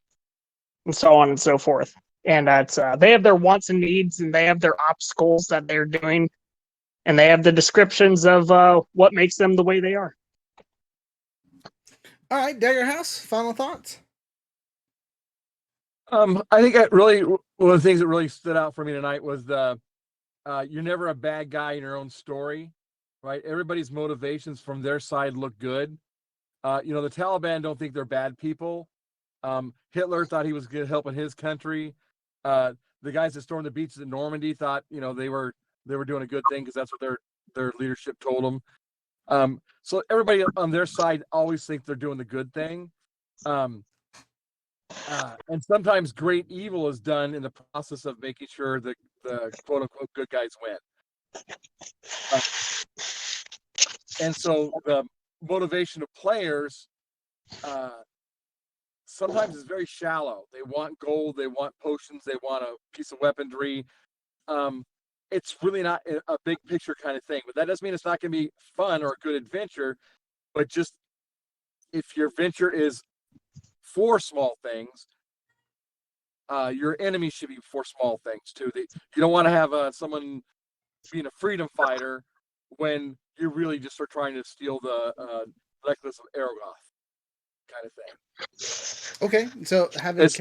and so on and so forth. And that's they have their wants and needs, and they have their obstacles that they're doing. and they have the descriptions of what makes them the way they are. All right, Dagger House, final thoughts. I think that really one of the things that really stood out for me tonight was you're never a bad guy in your own story, right? Everybody's motivations from their side look good. The Taliban don't think they're bad people. Hitler thought he was good helping his country. The guys that stormed the beaches in Normandy thought, they were doing a good thing because that's what their leadership told them. So everybody on their side always think they're doing the good thing. And sometimes great evil is done in the process of making sure that the quote unquote good guys win. And so the motivation of players sometimes is very shallow. They want gold, they want potions, they want a piece of weaponry. It's really not a big picture kind of thing, but that doesn't mean it's not going to be fun or a good adventure. But just if your venture is for small things, your enemy should be for small things too. You don't want to have someone being a freedom fighter when you really just are trying to steal the necklace of Aragoth kind of thing. Okay, so it's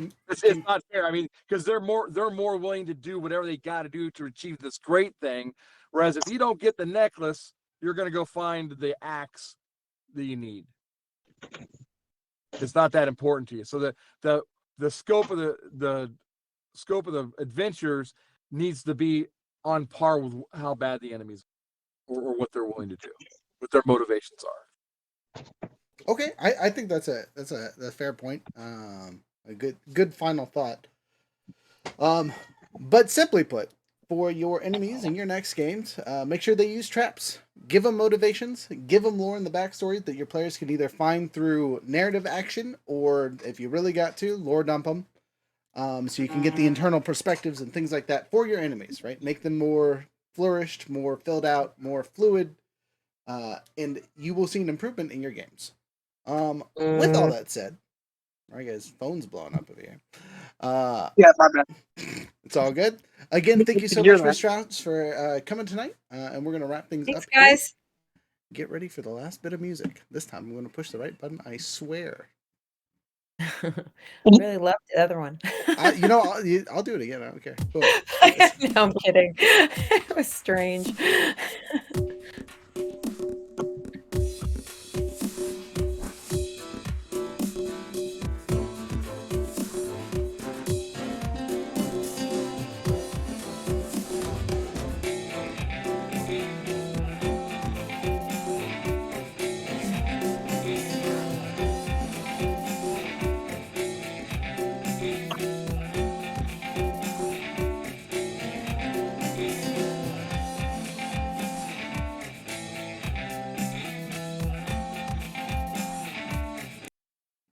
not fair. I mean, because they're more willing to do whatever they got to do to achieve this great thing. Whereas if you don't get the necklace, you're going to go find the axe that you need. It's not that important to you. So the scope of the adventures needs to be on par with how bad the enemies or what they're willing to do, what their motivations are. Okay, I think that's a fair point. A good final thought. But simply put, for your enemies in your next games, make sure they use traps. Give them motivations. Give them lore in the backstory that your players can either find through narrative action or, if you really got to, lore dump them. So you can get the internal perspectives and things like that for your enemies, right? Make them more flourished, more filled out, more fluid, and you will see an improvement in your games. With all that said, all right, guys, phone's blowing up over here. Yeah, my bad. It's all good. Again, thank you so much, Ms. Strouse, for coming tonight, and we're gonna wrap things Thanks, up. guys. Here. Get ready for the last bit of music. This time, I'm gonna push the right button. I swear. I really loved the other one. I'll do it again. I don't care. Boom. No, I'm kidding. It was strange.